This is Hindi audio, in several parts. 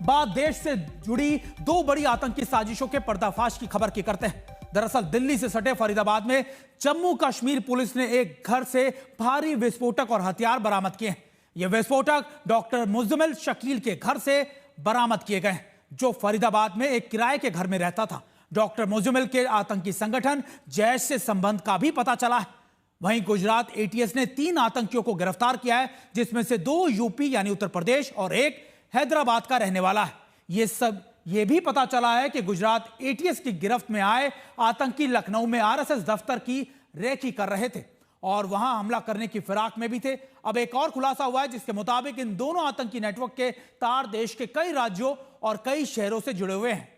बात देश से जुड़ी दो बड़ी आतंकी साजिशों के पर्दाफाश की खबर की करते हैं। दरअसल दिल्ली से सटे फरीदाबाद में जम्मू कश्मीर पुलिस ने एक घर से भारी विस्फोटक और हथियार बरामद किए हैं। ये विस्फोटक डॉक्टर मुजम्मिल शकील के घर से बरामद किए गए, जो फरीदाबाद में एक किराए के घर में रहता था। डॉक्टर मुजम्मिल के आतंकी संगठन जैश से संबंध का भी पता चला है। वहीं गुजरात एटीएस ने 3 आतंकियों को गिरफ्तार किया है, जिसमें से 2 यूपी यानी उत्तर प्रदेश और एक हैदराबाद का रहने वाला है। ये भी पता चला है कि गुजरात एटीएस की गिरफ्त में आए आतंकी लखनऊ में आरएसएस दफ्तर की रेकी कर रहे थे और वहां हमला करने की फिराक में भी थे। अब एक और खुलासा हुआ है, जिसके मुताबिक इन दोनों आतंकी नेटवर्क के तार देश के कई राज्यों और कई शहरों से जुड़े हुए हैं।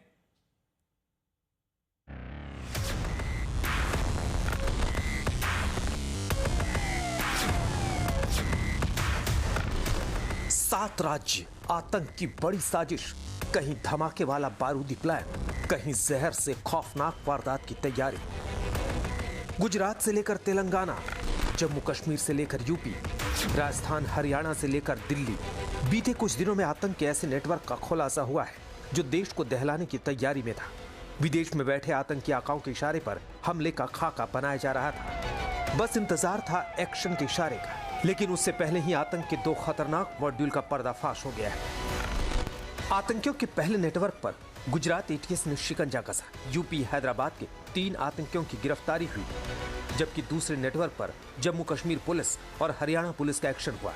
सात राज्य, आतंक की बड़ी साजिश, कहीं धमाके वाला बारूदी प्लान, कहीं जहर से खौफनाक वारदात की तैयारी। गुजरात से लेकर तेलंगाना, जम्मू कश्मीर से लेकर यूपी, राजस्थान हरियाणा से लेकर दिल्ली, बीते कुछ दिनों में आतंक के ऐसे नेटवर्क का खुलासा हुआ है जो देश को दहलाने की तैयारी में था। विदेश में बैठे आतंकी आकाओं के इशारे पर हमले का खाका बनाया जा रहा था। बस इंतजार था एक्शन के इशारे का, लेकिन उससे पहले ही आतंक के 2 खतरनाक मॉड्यूल का पर्दाफाश हो गया है। आतंकियों के पहले नेटवर्क पर गुजरात एटीएस ने शिकंजा कसा। यूपी हैदराबाद के 3 आतंकियों की गिरफ्तारी हुई, जबकि दूसरे नेटवर्क पर जम्मू कश्मीर पुलिस और हरियाणा पुलिस का एक्शन हुआ।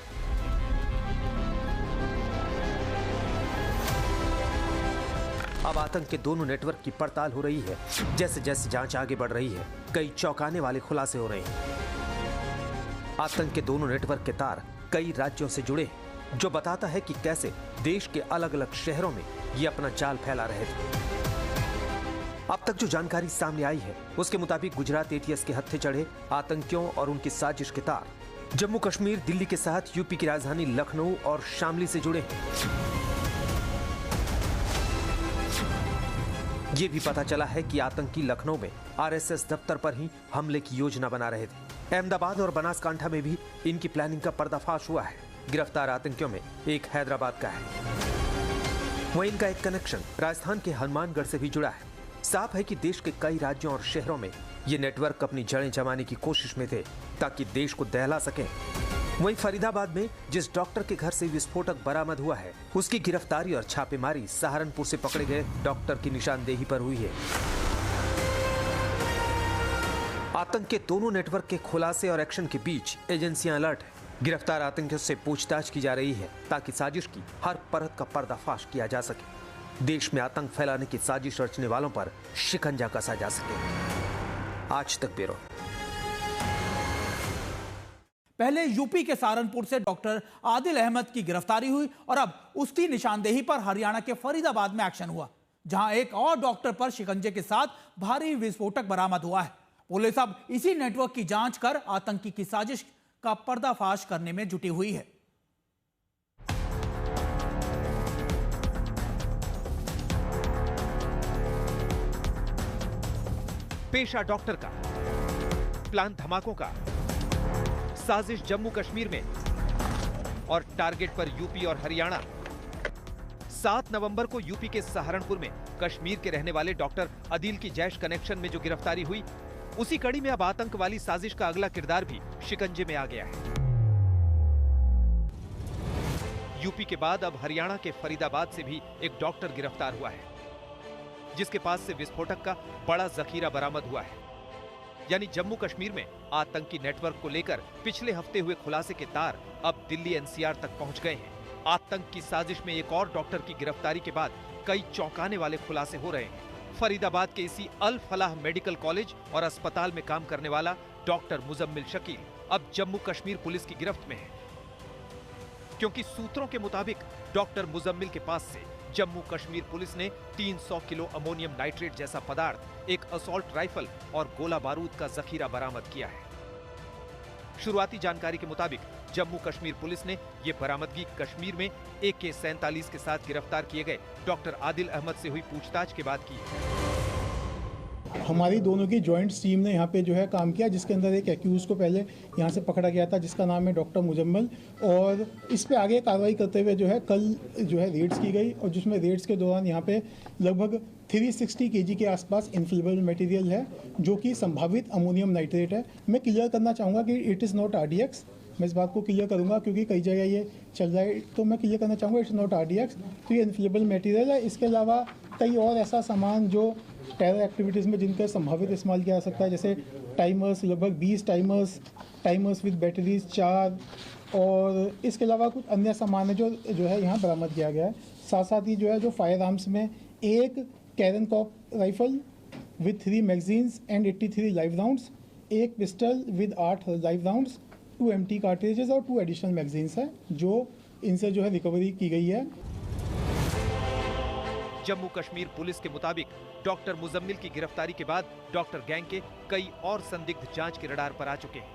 अब आतंक के दोनों नेटवर्क की पड़ताल हो रही है। जैसे जैसे जांच आगे बढ़ रही है, कई चौंकाने वाले खुलासे हो रहे हैं। आतंक के दोनों नेटवर्क के तार कई राज्यों से जुड़े हैं, जो बताता है कि कैसे देश के अलग अलग शहरों में ये अपना जाल फैला रहे थे। अब तक जो जानकारी सामने आई है, उसके मुताबिक गुजरात एटीएस के हत्थे चढ़े आतंकियों और उनकी साजिश के तार जम्मू कश्मीर, दिल्ली के साथ यूपी की राजधानी लखनऊ और शामली से जुड़े हैं। ये भी पता चला है कि आतंकी लखनऊ में आरएसएस दफ्तर पर ही हमले की योजना बना रहे थे। अहमदाबाद और बनासकांठा में भी इनकी प्लानिंग का पर्दाफाश हुआ है। गिरफ्तार आतंकियों में एक हैदराबाद का है। वहीं इनका एक कनेक्शन राजस्थान के हनुमानगढ़ से भी जुड़ा है। साफ है कि देश के कई राज्यों और शहरों में ये नेटवर्क अपनी जड़ें जमाने की कोशिश में थे, ताकि देश को दहला सकें। वहीं फरीदाबाद में जिस डॉक्टर के घर से विस्फोटक बरामद हुआ है, उसकी गिरफ्तारी और छापेमारी सहारनपुर से पकड़े गए डॉक्टर की निशानदेही पर हुई है। आतंक के दोनों नेटवर्क के खुलासे और एक्शन के बीच एजेंसियां अलर्ट हैं। गिरफ्तार आतंकियों से पूछताछ की जा रही है, ताकि साजिश की हर परत का पर्दाफाश किया जा सके। देश में आतंक फैलाने की साजिश रचने वालों पर शिकंजा कसा जा सके। आज तक ब्यूरो। पहले यूपी के सहारनपुर से डॉक्टर आदिल अहमद की गिरफ्तारी हुई और अब उसकी निशानदेही पर हरियाणा के फरीदाबाद में एक्शन हुआ, जहां एक और डॉक्टर पर शिकंजे के साथ भारी विस्फोटक बरामद हुआ है। पुलिस अब इसी नेटवर्क की जांच कर आतंकी की साजिश का पर्दाफाश करने में जुटी हुई है। पेशा डॉक्टर का, प्लान धमाकों का, साजिश जम्मू कश्मीर में और टारगेट पर यूपी और हरियाणा। 7 नवंबर को यूपी के सहारनपुर में कश्मीर के रहने वाले डॉक्टर आदिल की जैश कनेक्शन में जो गिरफ्तारी हुई, उसी कड़ी में अब आतंक वाली साजिश का अगला किरदार भी शिकंजे में आ गया है। यूपी के बाद अब हरियाणा के फरीदाबाद से भी एक डॉक्टर गिरफ्तार हुआ है, जिसके पास से विस्फोटक का बड़ा जखीरा बरामद हुआ है। यानी जम्मू कश्मीर में आतंकी नेटवर्क को लेकर पिछले हफ्ते हुए खुलासे के तार अब दिल्ली एनसीआर तक पहुंच गए हैं। आतंक की साजिश में एक और डॉक्टर की गिरफ्तारी के बाद कई चौंकाने वाले खुलासे हो रहे हैं। फरीदाबाद के इसी अल फलाह मेडिकल कॉलेज और अस्पताल में काम करने वाला डॉक्टर मुजम्मिल शकील अब जम्मू कश्मीर पुलिस की गिरफ्त में है, क्योंकि सूत्रों के मुताबिक डॉक्टर मुजम्मिल के पास से जम्मू कश्मीर पुलिस ने 300 किलो अमोनियम नाइट्रेट जैसा पदार्थ, एक असॉल्ट राइफल और गोला बारूद का जखीरा बरामद किया है। शुरुआती जानकारी के मुताबिक जम्मू कश्मीर पुलिस ने यह बरामदगी कश्मीर में AK-47 के साथ गिरफ्तार किए गए डॉक्टर आदिल अहमद से हुई पूछताछ के बाद की। हमारी दोनों की जॉइंट टीम ने यहाँ पे जो है काम किया, जिसके अंदर एक एक्यूज़ को पहले यहाँ से पकड़ा गया था जिसका नाम है डॉक्टर मुजम्मल, और इस पे आगे कार्रवाई करते हुए जो है कल जो है रेड्स की गई, और जिसमें रेड्स के दौरान यहाँ पे लगभग 360 केजी के आसपास इन्फ्लेमेबल मटेरियल है जो कि संभावित अमोनियम नाइट्रेट है। मैं क्लियर करना चाहूँगा कि इट इज़ नॉट RDX। मैं इस बात को क्लियर करूँगा क्योंकि कई जगह ये चल रहा है, तो मैं क्लियर करना चाहूँगा इट्स नॉट RDX। तो ये इन्फ्लेमेबल मटेरियल है। इसके अलावा कई और ऐसा सामान जो टेरर एक्टिविटीज़ में जिनका संभावित इस्तेमाल किया जा सकता है, जैसे टाइमर्स, लगभग 20 टाइमर्स विद बैटरीज 4, और इसके अलावा कुछ अन्य सामान है जो है यहाँ बरामद किया गया है। साथ साथ ही जो है जो फायर आर्म्स में एक कैरन कॉप rifle with 3 magazines and 83 live rounds, एक pistol with 8 live rounds, 2 empty cartridges और 2 एडिशनल मैगजीन्स है जो इनसे जो है रिकवरी की गई है। जम्मू कश्मीर पुलिस के मुताबिक डॉक्टर मुजम्मिल की गिरफ्तारी के बाद डॉक्टर गैंग के कई और संदिग्ध जांच के रडार पर आ चुके हैं।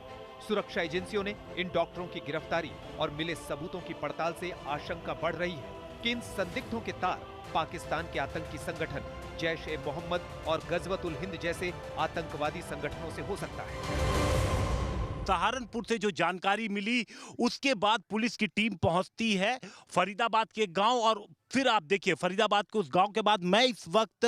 सुरक्षा एजेंसियों ने इन डॉक्टरों की गिरफ्तारी और मिले सबूतों की पड़ताल से आशंका बढ़ रही है कि इन संदिग्धों के तार पाकिस्तान के आतंकी संगठन जैश-ए-मोहम्मद और गजवतुल हिंद जैसे आतंकवादी संगठनों से हो सकता है। सहारनपुर से जो जानकारी मिली उसके बाद पुलिस की टीम पहुंचती है फरीदाबाद के गांव, और फिर आप देखिए फरीदाबाद के उस गांव के बाद मैं इस वक्त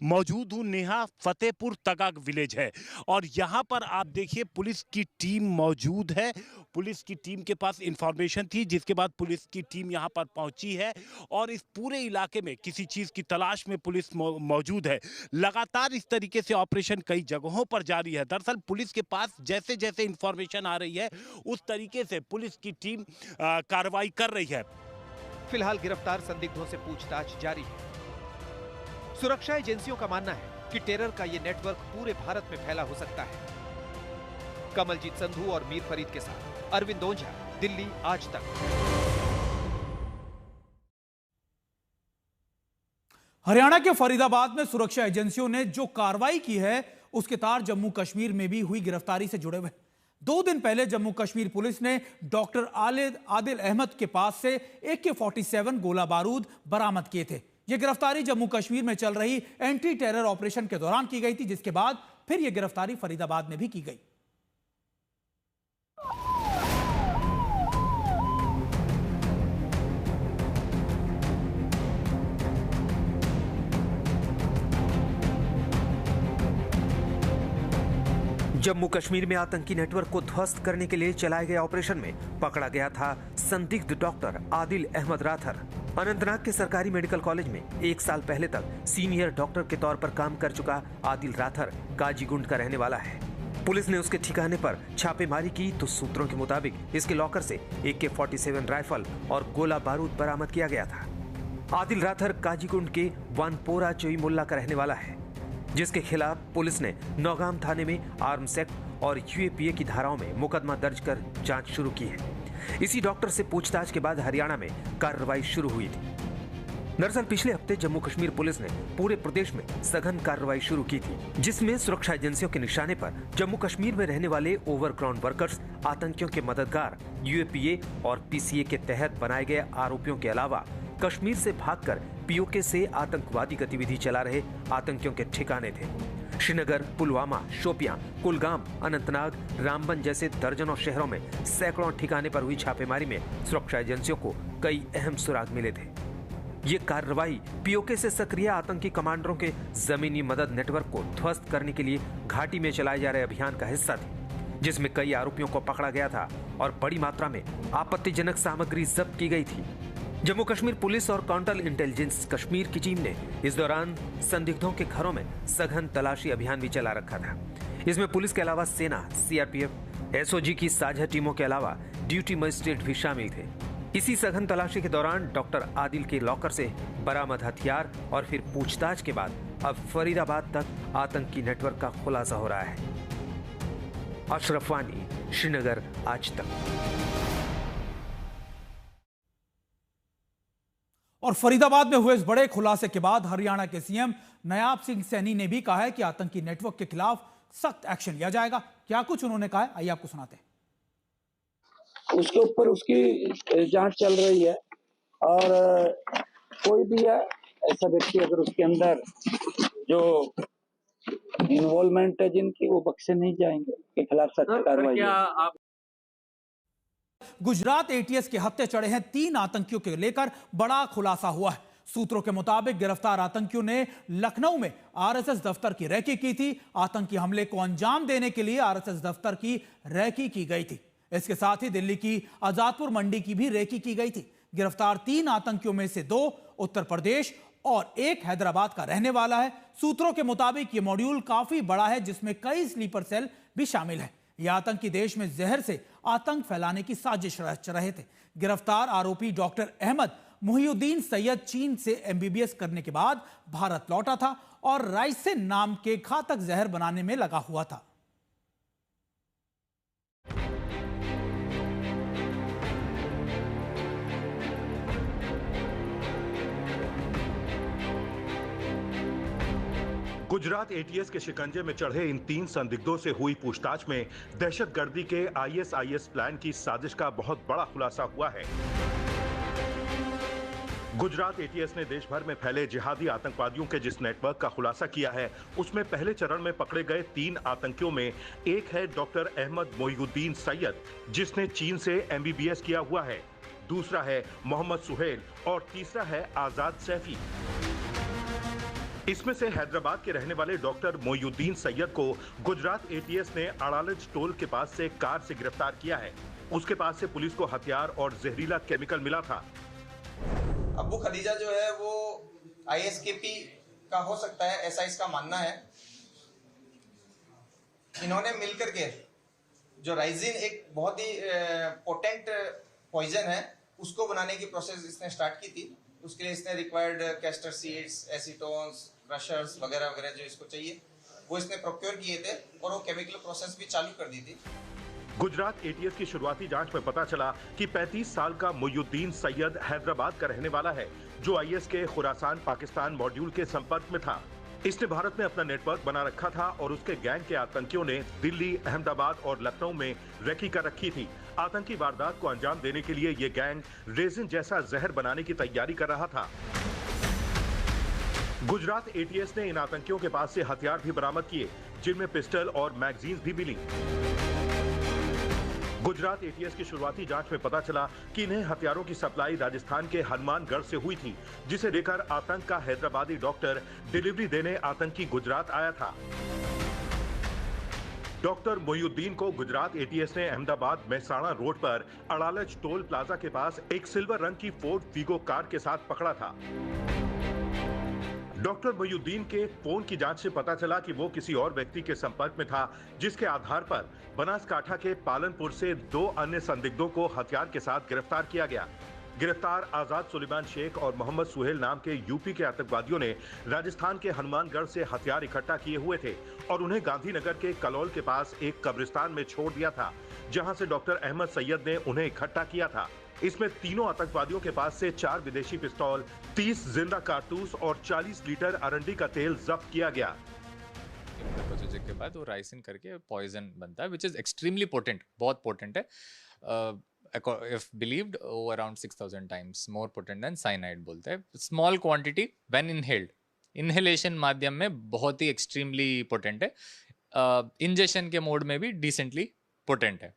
मौजूद हूं नेहा फतेहपुर तगाग विलेज है, और यहां पर आप देखिए पुलिस की टीम मौजूद है। पुलिस की टीम के पास इंफॉर्मेशन थी जिसके बाद पुलिस की टीम यहां पर पहुंची है, और इस पूरे इलाके में किसी चीज की तलाश में पुलिस मौजूद है। लगातार इस तरीके से ऑपरेशन कई जगहों पर जारी है। दरअसल पुलिस के पास जैसे जैसे इंफॉर्मेशन आ रही है उस तरीके से पुलिस की टीम कार्रवाई कर रही है। फिलहाल गिरफ्तार संदिग्धों से पूछताछ जारी है। सुरक्षा एजेंसियों का मानना है कि टेरर का यह नेटवर्क पूरे भारत में फैला हो सकता है। कमलजीत संधू और मीर फरीद के साथ अरविंद ओझा, दिल्ली आज तक। हरियाणा के फरीदाबाद में सुरक्षा एजेंसियों ने जो कार्रवाई की है उसके तार जम्मू कश्मीर में भी हुई गिरफ्तारी से जुड़े हुए। 2 दिन पहले जम्मू कश्मीर पुलिस ने डॉक्टर आदिल अहमद के पास से AK-47 गोला बारूद बरामद किए थे। यह गिरफ्तारी जम्मू कश्मीर में चल रही एंटी टेरर ऑपरेशन के दौरान की गई थी, जिसके बाद फिर यह गिरफ्तारी फरीदाबाद में भी की गई। जम्मू कश्मीर में आतंकी नेटवर्क को ध्वस्त करने के लिए चलाए गए ऑपरेशन में पकड़ा गया था संदिग्ध डॉक्टर आदिल अहमद राथर। अनंतनाग के सरकारी मेडिकल कॉलेज में 1 साल पहले तक सीनियर डॉक्टर के तौर पर काम कर चुका आदिल राथर काजीगुंड का रहने वाला है। पुलिस ने उसके ठिकाने पर छापेमारी की तो सूत्रों के मुताबिक इसके लॉकर से AK-47 राइफल और गोला बारूद बरामद किया गया था। आदिल राथर काजीगुंड के वानपोरा चोईमुल्ला का रहने वाला है, जिसके खिलाफ पुलिस ने नौगाम थाने में आर्म्स एक्ट और UAPA की धाराओं में मुकदमा दर्ज कर जांच शुरू की है। इसी डॉक्टर से पूछताछ के बाद हरियाणा में कार्रवाई शुरू हुई थी। दरअसल पिछले हफ्ते जम्मू कश्मीर पुलिस ने पूरे प्रदेश में सघन कार्रवाई शुरू की थी, जिसमें सुरक्षा एजेंसियों के निशाने पर जम्मू कश्मीर में रहने वाले ओवरग्राउंड वर्कर्स, आतंकियों के मददगार, UAPA और PCA के तहत बनाए गए आरोपियों के अलावा कश्मीर से भागकर POK से आतंकवादी गतिविधि चला रहे आतंकियों के ठिकाने थे। श्रीनगर, पुलवामा, शोपियां, कुलगाम, अनंतनाग, रामबन जैसे दर्जनों शहरों में सैकड़ों ठिकाने पर हुई छापेमारी में सुरक्षा एजेंसियों को कई अहम सुराग मिले थे। ये कार्रवाई POK से सक्रिय आतंकी कमांडरों के जमीनी मदद नेटवर्क को ध्वस्त करने के लिए घाटी में चलाए जा रहे अभियान का हिस्सा थी, जिसमें कई आरोपियों को पकड़ा गया था और बड़ी मात्रा में आपत्तिजनक सामग्री जब्त की गई थी। जम्मू कश्मीर पुलिस और काउंटर इंटेलिजेंस कश्मीर की टीम ने इस दौरान संदिग्धों के घरों में सघन तलाशी अभियान भी चला रखा था। इसमें पुलिस के अलावा सेना, CRPF, SOG की साझा टीमों के अलावा ड्यूटी मजिस्ट्रेट भी शामिल थे। इसी सघन तलाशी के दौरान डॉक्टर आदिल के लॉकर से बरामद हथियार और फिर पूछताछ के बाद अब फरीदाबाद तक आतंकी नेटवर्क का खुलासा हो रहा है। अशरफ वानी, श्रीनगर आज तक। और फरीदाबाद में हुए इस बड़े खुलासे के बाद हरियाणा के CM नायाब सिंह सैनी ने भी कहा है कि आतंकी नेटवर्क के खिलाफ सख्त एक्शन लिया जाएगा। क्या कुछ उन्होंने कहा है, आइए आपको सुनाते हैं। उसके ऊपर उसकी जांच चल रही है और कोई भी है ऐसा व्यक्ति अगर उसके अंदर जो इन्वॉल्वमेंट है जिनकी, वो बख्शे नहीं जाएंगे, के खिलाफ सख्त कार्रवाई है। गुजरात एटीएस के हत्थे चढ़े हैं 3 आतंकियों के लेकर बड़ा खुलासा हुआ है। सूत्रों के मुताबिक गिरफ्तार आतंकियों ने लखनऊ में आरएसएस दफ्तर की रैकी की थी। आतंकी हमले को अंजाम देने के लिए आरएसएस दफ्तर की रैकी की गई थी। इसके साथ ही दिल्ली की आजादपुर मंडी की भी रैकी की गई थी। गिरफ्तार 3 आतंकियों में से 2 उत्तर प्रदेश और 1 हैदराबाद का रहने वाला है। सूत्रों के मुताबिक यह मॉड्यूल काफी बड़ा है, जिसमें कई स्लीपर सेल भी शामिल है। यह आतंकी देश में जहर से आतंक फैलाने की साजिश रच रहे थे। गिरफ्तार आरोपी डॉक्टर अहमद मोहिउद्दीन सैयद चीन से एमबीबीएस करने के बाद भारत लौटा था और राइसिन नाम के घातक जहर बनाने में लगा हुआ था। गुजरात एटीएस के शिकंजे में चढ़े इन 3 संदिग्धों से हुई पूछताछ में दहशतगर्दी के आईएसआईएस प्लान की साजिश का बहुत बड़ा खुलासा हुआ है। गुजरात एटीएस ने देश भर में फैले जिहादी आतंकवादियों के जिस नेटवर्क का खुलासा किया है, उसमें पहले चरण में पकड़े गए 3 आतंकियों में एक है डॉक्टर अहमद मोहिउद्दीन सैयद, जिसने चीन से एमबीबीएस किया हुआ है। दूसरा है मोहम्मद सुहेल और तीसरा है आजाद सैफी। इसमें से हैदराबाद के रहने वाले डॉक्टर मोहिउद्दीन सैयद को गुजरात एटीएस ने अड़ालज टोल के पास से कार से गिरफ्तार किया है। उसके पास से पुलिस को हथियार और जहरीला केमिकल मिला था। अब्बू खदीजा जो है वो आईएसकेपी का हो सकता है, ऐसा इसका मानना है। इन्होंने मिलकर के जो राइजिन एक बहुत ही पोटेंट पॉइजन है, उसको बनाने की प्रोसेस इसने स्टार्ट की थी। उसके लिए इसने रिक्वायर्ड कैस्टर सीड्स, एसीटोन्स, क्रशर्स वगैरह वगैरह जो इसको चाहिए वो इसने प्रोक्योर किए थे और वो केमिकल प्रोसेस भी चालू कर दी थी। गुजरात एटीएस की शुरुआती जांच में पता चला कि 35 साल का मोहिउद्दीन सैयद हैदराबाद का रहने वाला है, जो आईएस के खुरासान पाकिस्तान मॉड्यूल के संपर्क में था। इसने भारत में अपना नेटवर्क बना रखा था और उसके गैंग के आतंकियों ने दिल्ली, अहमदाबाद और लखनऊ में रैकी कर रखी थी। आतंकी वारदात को अंजाम देने के लिए ये गैंग रेजिन जैसा जहर बनाने की तैयारी कर रहा था। गुजरात एटीएस ने इन आतंकियों के पास से हथियार भी बरामद किए, जिनमें पिस्टल और मैगजीन्स भी मिली। गुजरात एटीएस की शुरुआती जांच में पता चला कि इन्हें हथियारों की सप्लाई राजस्थान के हनुमानगढ़ से हुई थी, जिसे लेकर आतंक का हैदराबादी डॉक्टर डिलीवरी देने आतंकी गुजरात आया था। डॉक्टर मोहिउद्दीन को गुजरात एटीएस ने अहमदाबाद मेहसाणा रोड पर अड़ालज टोल प्लाजा के पास एक सिल्वर रंग की फोर्ड फीगो कार के साथ पकड़ा था। डॉक्टर मोहिउद्दीन के फोन की जांच से पता चला कि वो किसी और व्यक्ति के संपर्क में था, जिसके आधार पर बनासकाठा के पालनपुर से 2 अन्य संदिग्धों को हथियार के साथ गिरफ्तार किया गया। गिरफ्तार आजाद सुलेमान शेख और मोहम्मद सुहेल नाम के यूपी के आतंकवादियों ने राजस्थान के हनुमानगढ़ से हथियार इकट्ठा किए हुए थे और उन्हें गांधीनगर के कलौल के पास एक कब्रिस्तान में छोड़ दिया था, जहां से डॉक्टर अहमद सैयद ने उन्हें इकट्ठा किया था। इसमें तीनों आतंकवादियों के पास से 4 विदेशी पिस्तौल, 30 जिंदा कारतूस और 40 लीटर अरंडी का तेल जब्त किया गया। प्रोसीजर के बाद वो राइसिन करके पॉइजन बनता है, विच इज एक्सट्रीमली पोटेंट, बहुत पोटेंट है। if believed around 6000 times more potent than cyanide बोलते हैं। Small quantity when inhaled, inhalation माध्यम में बहुत ही एक्सट्रीमली पोटेंट है। इंजेक्शन के मोड में भी डिसेंटली पोटेंट है।